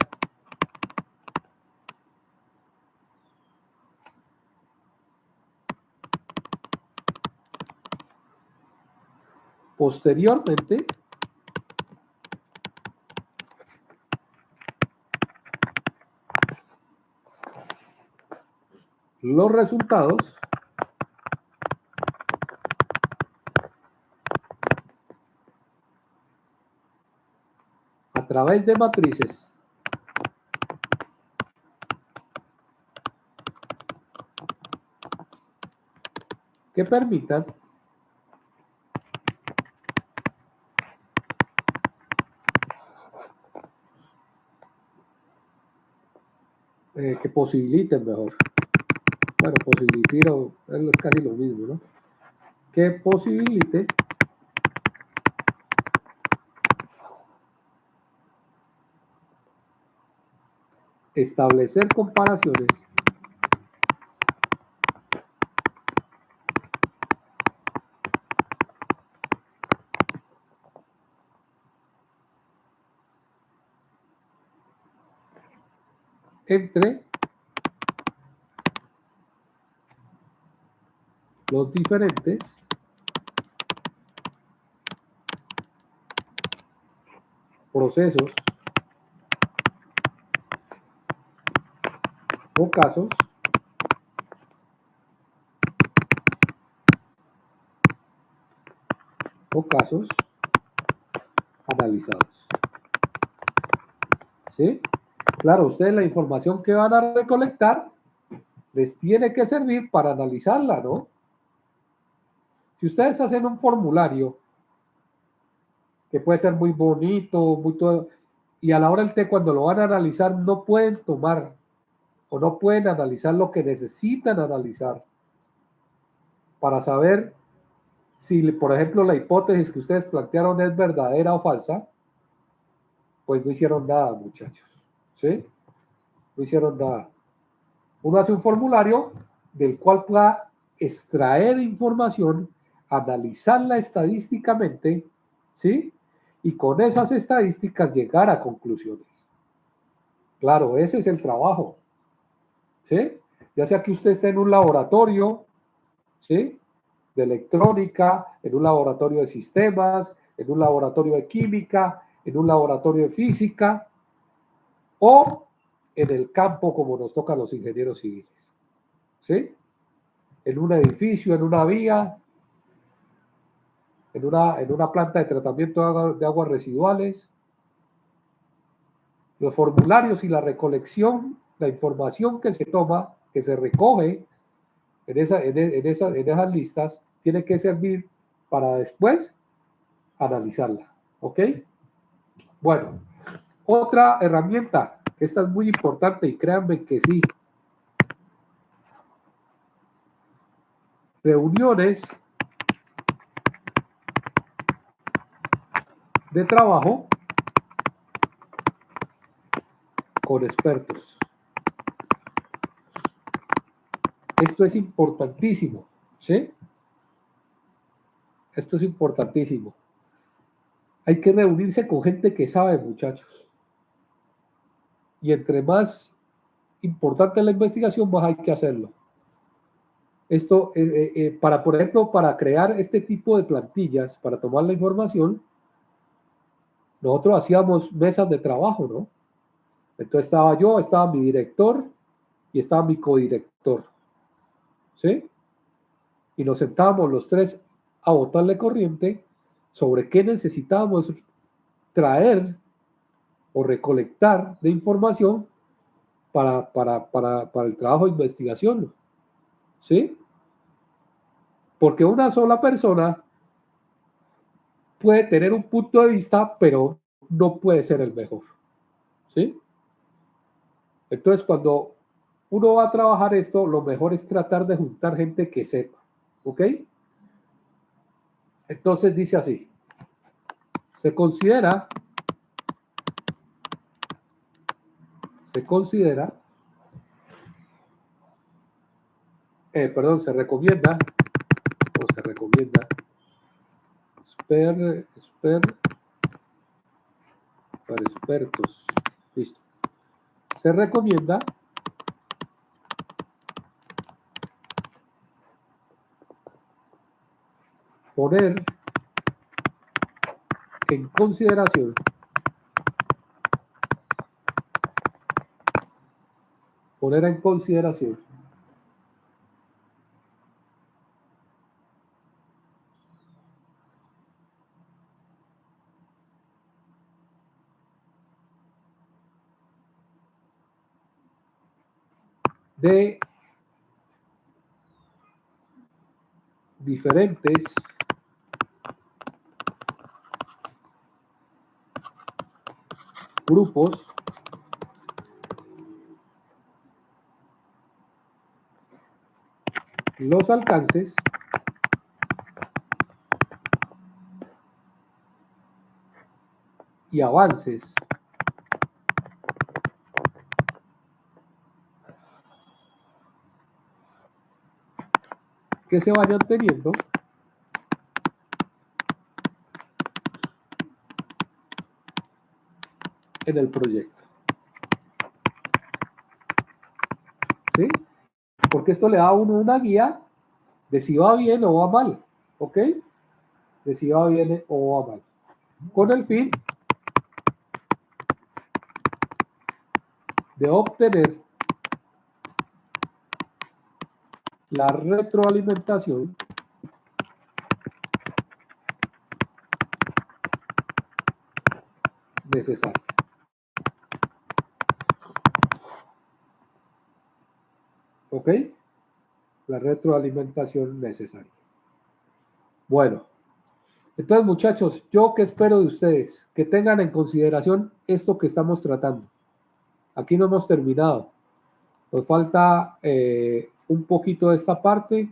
posteriormente los resultados a través de matrices que permitan que posibiliten mejor. Bueno, posibilitar es casi lo mismo, ¿no? Que posibilite establecer comparaciones entre los diferentes procesos o casos analizados. ¿Sí? Claro, ustedes la información que van a recolectar les tiene que servir para analizarla, ¿no? Si ustedes hacen un formulario que puede ser muy bonito, muy todo, y a la hora del té, cuando lo van a analizar, no pueden tomar o no pueden analizar lo que necesitan analizar para saber si, por ejemplo, la hipótesis que ustedes plantearon es verdadera o falsa. Pues no hicieron nada, muchachos, ¿sí? No hicieron nada. Uno hace un formulario del cual pueda extraer información, analizarla estadísticamente, ¿sí? Y con esas estadísticas llegar a conclusiones. Claro, ese es el trabajo, ¿sí? Ya sea que usted esté en un laboratorio, ¿sí? De electrónica, en un laboratorio de sistemas, en un laboratorio de química, en un laboratorio de física, o en el campo como nos toca a los ingenieros civiles, ¿sí? En un edificio, en una vía, en una planta de tratamiento de aguas residuales. Los formularios y la recolección, la información que se toma, que se recoge en esas listas, tiene que servir para después analizarla, ¿ok? Bueno, otra herramienta, que esta es muy importante y créanme que sí. Reuniones de trabajo con expertos. Esto es importantísimo, ¿sí? Esto es importantísimo. Hay que reunirse con gente que sabe, muchachos. Y entre más importante la investigación, más hay que hacerlo. Esto, para, por ejemplo, para crear este tipo de plantillas, para tomar la información, nosotros hacíamos mesas de trabajo, ¿no? Entonces estaba yo, estaba mi director y estaba mi codirector, ¿sí? Y nos sentábamos los tres a botarle corriente sobre qué necesitábamos traer o recolectar de información para el trabajo de investigación, ¿sí? Porque una sola persona puede tener un punto de vista, pero no puede ser el mejor, ¿sí? Entonces, cuando uno va a trabajar esto, lo mejor es tratar de juntar gente que sepa, ¿ok? Entonces dice así, se considera, se recomienda, para expertos, listo. Se recomienda poner en consideración de diferentes grupos los alcances y avances que se vayan teniendo en el proyecto, ¿sí? Porque esto le da a uno una guía de si va bien o va mal, ¿ok? De si va bien o va mal, con el fin de obtener la retroalimentación necesaria. ¿Ok? La retroalimentación necesaria. Bueno, Entonces, muchachos, ¿yo qué espero de ustedes? Que tengan en consideración esto que estamos tratando. Aquí no hemos terminado. Nos falta un poquito de esta parte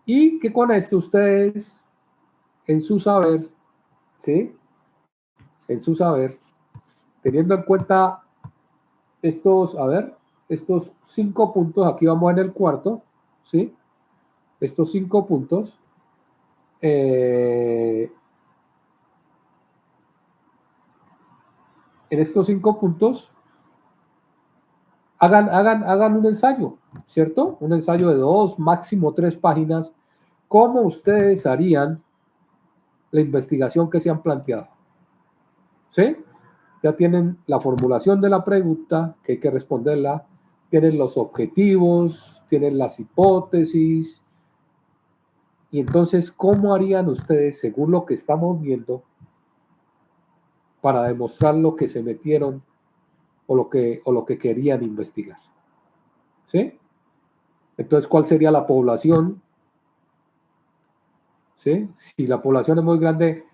y que con esto ustedes, en su saber, ¿sí? En su saber, teniendo en cuenta estos, a ver, estos 5 puntos, aquí vamos en el cuarto, ¿sí? Estos 5 puntos, en estos 5 puntos, hagan un ensayo, ¿cierto? Un ensayo de 2, máximo 3 páginas, cómo ustedes harían la investigación que se han planteado, ¿sí? Ya tienen la formulación de la pregunta, que hay que responderla, tienen los objetivos, tienen las hipótesis, y entonces, ¿cómo harían ustedes, según lo que estamos viendo, para demostrar lo que se metieron o lo que querían investigar? ¿Sí? Entonces, ¿cuál sería la población? ¿Sí? Si la población es muy grande,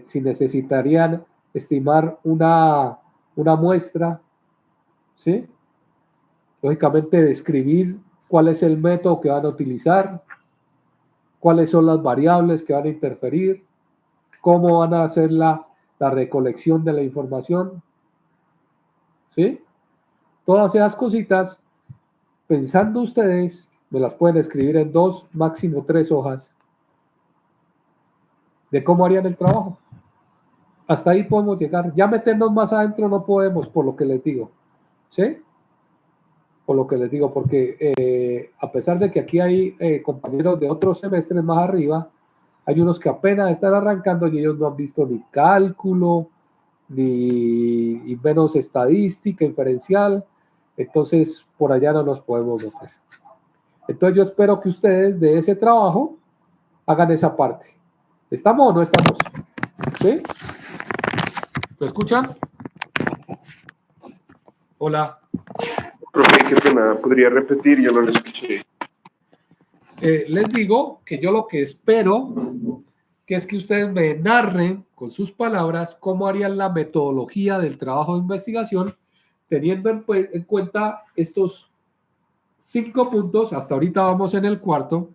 si necesitarían estimar una muestra, ¿sí? Lógicamente, describir cuál es el método que van a utilizar, cuáles son las variables que van a interferir, cómo van a hacer la recolección de la información, ¿sí? Todas esas cositas, pensando ustedes, me las pueden escribir en 2, máximo 3 hojas de cómo harían el trabajo. Hasta ahí podemos llegar. Ya meternos más adentro no podemos, por lo que les digo, ¿sí? Por lo que les digo, porque a pesar de que aquí hay compañeros de otros semestres más arriba, hay unos que apenas están arrancando y ellos no han visto ni cálculo, ni menos estadística, inferencial. Entonces, por allá no nos podemos meter. Entonces, yo espero que ustedes de ese trabajo hagan esa parte. ¿Estamos o no estamos? ¿Sí? ¿Lo escuchan? Hola. Profe, qué pena, ¿podría repetir? Yo no lo escuché. Les digo que yo lo que espero que es que ustedes me narren con sus palabras cómo harían la metodología del trabajo de investigación, teniendo en cuenta estos 5 puntos, hasta ahorita vamos en el cuarto,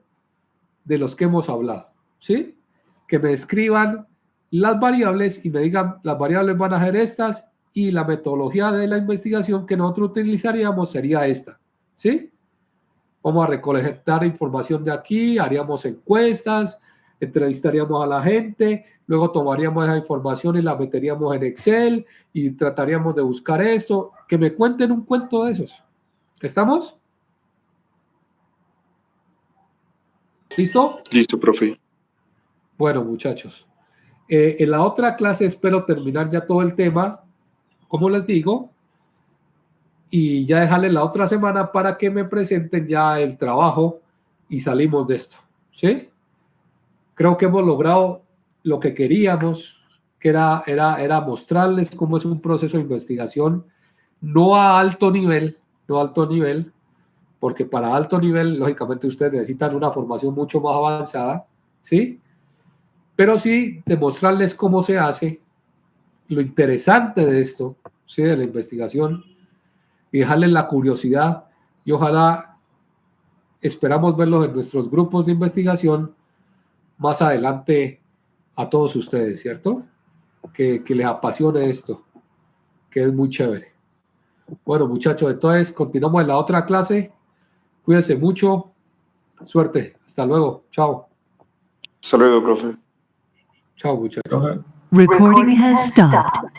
de los que hemos hablado, ¿sí? Que me escriban las variables y me digan, las variables van a ser estas y la metodología de la investigación que nosotros utilizaríamos sería esta, ¿sí? Vamos a recolectar información de aquí, haríamos encuestas, entrevistaríamos a la gente, luego tomaríamos esa información y la meteríamos en Excel y trataríamos de buscar esto. Que me cuenten un cuento de esos. ¿Estamos? ¿Listo? Listo, profe. Bueno, muchachos. En la otra clase espero terminar ya todo el tema, como les digo, y ya dejarles la otra semana para que me presenten ya el trabajo y salimos de esto, ¿sí? Creo que hemos logrado lo que queríamos, que era mostrarles cómo es un proceso de investigación, no a alto nivel, porque para alto nivel, lógicamente, ustedes necesitan una formación mucho más avanzada, ¿sí? Pero sí demostrarles cómo se hace, lo interesante de esto, ¿sí? De la investigación, y dejarles la curiosidad, y ojalá esperamos verlos en nuestros grupos de investigación más adelante a todos ustedes, ¿cierto? Que les apasione esto, que es muy chévere. Bueno, muchachos, entonces continuamos en la otra clase. Cuídense mucho. Suerte. Hasta luego. Chao. Hasta luego, profe. Chao, muchachos. Recording has stopped.